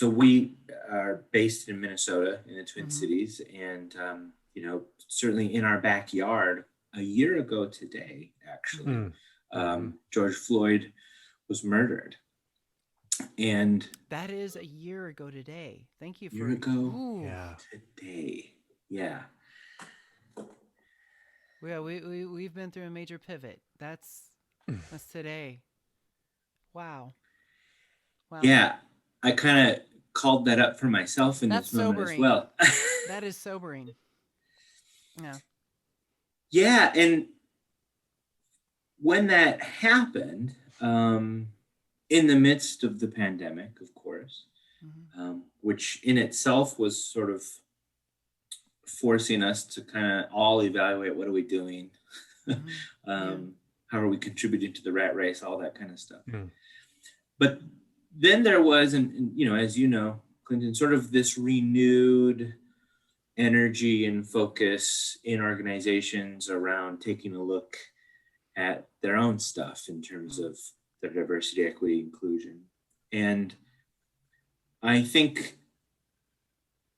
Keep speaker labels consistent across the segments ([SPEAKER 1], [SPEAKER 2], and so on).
[SPEAKER 1] So we are based in Minnesota in the Twin Cities, and certainly in our backyard. A year ago today, actually, George Floyd was murdered, and
[SPEAKER 2] That is a year ago today. Thank you
[SPEAKER 1] a year
[SPEAKER 2] for.
[SPEAKER 1] ago
[SPEAKER 2] Ooh.
[SPEAKER 3] Yeah.
[SPEAKER 1] today, yeah,
[SPEAKER 2] Yeah, we've been through a major pivot. That's today. Wow. Wow.
[SPEAKER 1] yeah. I kind of called that up for myself in
[SPEAKER 2] That's
[SPEAKER 1] this moment as
[SPEAKER 2] sobering.
[SPEAKER 1] well.
[SPEAKER 2] That is sobering. Yeah.
[SPEAKER 1] Yeah, and when that happened, in the midst of the pandemic, of course, which in itself was sort of forcing us to kind of all evaluate what are we doing, how are we contributing to the rat race, all that kind of stuff. But then there was, and as you know, Clinton, sort of this renewed energy and focus in organizations around taking a look at their own stuff in terms of their diversity, equity, inclusion. And I think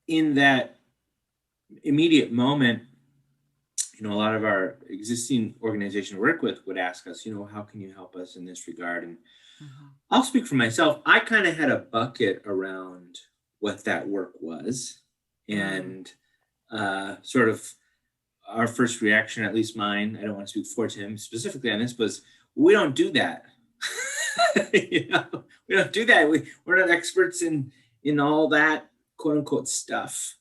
[SPEAKER 1] in that immediate moment, a lot of our existing organization work with would ask us, how can you help us in this regard? And I'll speak for myself. I kind of had a bucket around what that work was. And sort of our first reaction, at least mine, I don't want to speak for Tim specifically on this, was we don't do that. We don't do that. We're not experts in all that quote unquote stuff.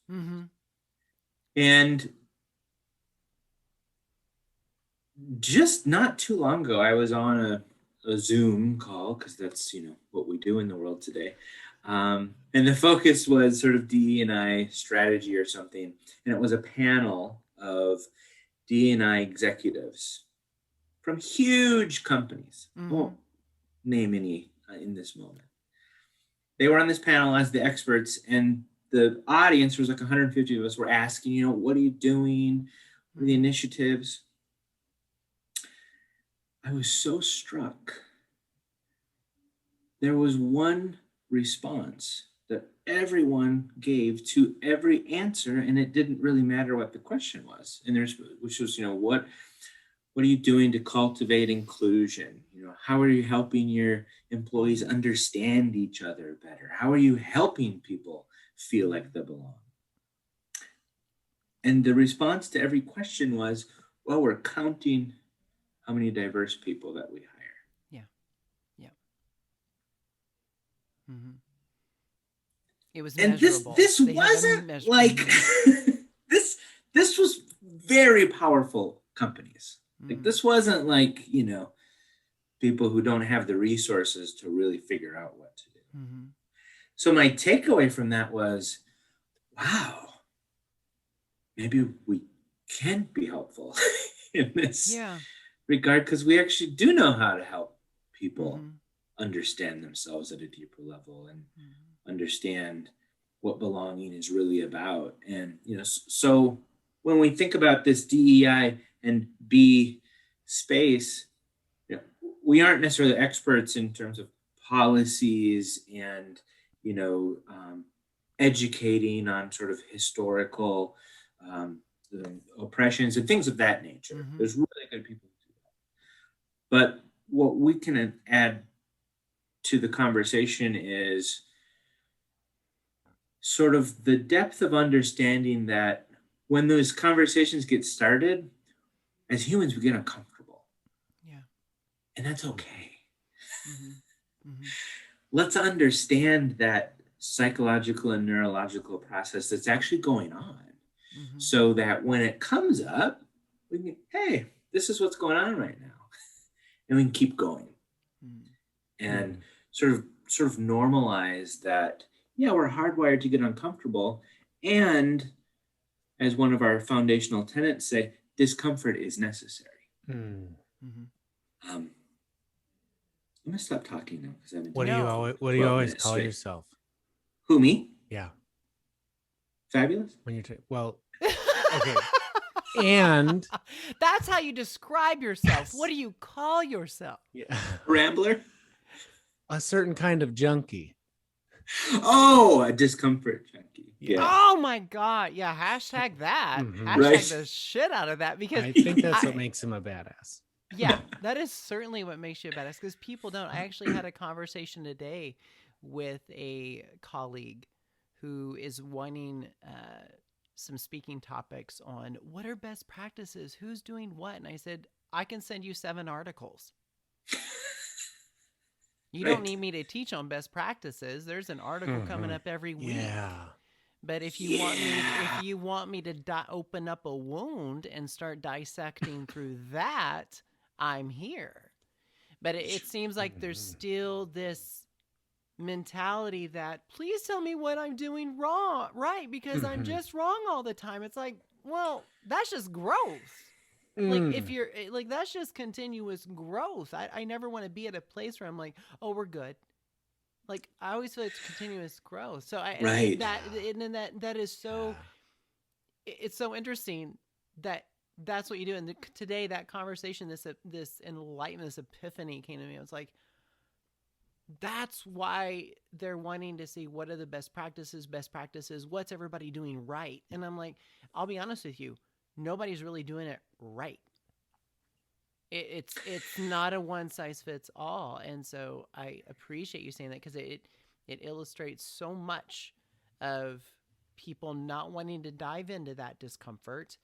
[SPEAKER 1] And just not too long ago, I was on a Zoom call, because that's what we do in the world today. And the focus was sort of DE&I strategy or something. And it was a panel of DE&I executives from huge companies. Won't name any in this moment. They were on this panel as the experts, and the audience was like 150 of us were asking, what are you doing? What are the initiatives? I was so struck. There was one response that everyone gave to every answer, and it didn't really matter what the question was. And which was, what are you doing to cultivate inclusion? How are you helping your employees understand each other better? How are you helping people feel like they belong? And the response to every question was, well, we're counting how many diverse people that we hire.
[SPEAKER 2] It was
[SPEAKER 1] and
[SPEAKER 2] measurable.
[SPEAKER 1] this wasn't like this was very powerful companies. Like this wasn't like people who don't have the resources to really figure out what to do. So my takeaway from that was, wow, maybe we can be helpful in this regard, because we actually do know how to help people understand themselves at a deeper level and understand what belonging is really about. And so when we think about this DEI and B space, we aren't necessarily experts in terms of policies and educating on sort of historical oppressions and things of that nature. There's really good people who do that. But what we can add to the conversation is sort of the depth of understanding that when those conversations get started, as humans, we get uncomfortable. And that's okay. Let's understand that psychological and neurological process that's actually going on, so that when it comes up, we can, hey, this is what's going on right now. And we can keep going. And sort of normalize that, we're hardwired to get uncomfortable. And as one of our foundational tenets say, discomfort is necessary. I'm gonna stop talking now, because I've been
[SPEAKER 3] What do you always call yourself?
[SPEAKER 1] Who, me?
[SPEAKER 3] Yeah.
[SPEAKER 1] Fabulous?
[SPEAKER 3] When you're well, okay. And
[SPEAKER 2] that's how you describe yourself. What do you call yourself?
[SPEAKER 1] Rambler?
[SPEAKER 3] A certain kind of junkie.
[SPEAKER 1] Oh, a discomfort junkie. Yeah.
[SPEAKER 2] Oh my God. Yeah. Hashtag that. Hashtag
[SPEAKER 1] Right.
[SPEAKER 2] the shit out of that, because
[SPEAKER 3] I think that's what makes him a badass.
[SPEAKER 2] yeah, that is certainly what makes you a badass, because people don't. I actually had a conversation today with a colleague who is wanting some speaking topics on what are best practices, who's doing what. And I said, I can send you 7 articles. You don't need me to teach on best practices. There's an article coming up every week.
[SPEAKER 3] Yeah.
[SPEAKER 2] But if you want me to open up a wound and start dissecting through that, I'm here. But it seems like there's still this mentality that, please tell me what I'm doing wrong, right? Because I'm just wrong all the time. It's like, well, that's just growth. Like, if you're like, that's just continuous growth. I never want to be at a place where I'm like, oh, we're good. Like, I always feel it's continuous growth. So
[SPEAKER 1] Right.
[SPEAKER 2] that is so, it's so interesting that that's what you do. And today, that conversation, this enlightenment, this epiphany came to me. I was like, that's why they're wanting to see what are the best practices, what's everybody doing right. And I'm like, I'll be honest with you, nobody's really doing it right. It's not a one size fits all. And so I appreciate you saying that, because it illustrates so much of people not wanting to dive into that discomfort,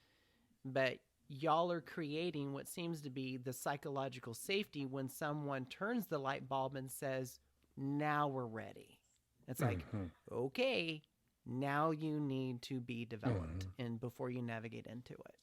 [SPEAKER 2] but y'all are creating what seems to be the psychological safety when someone turns the light bulb and says, now we're ready. It's like, okay, now you need to be developed and before you navigate into it.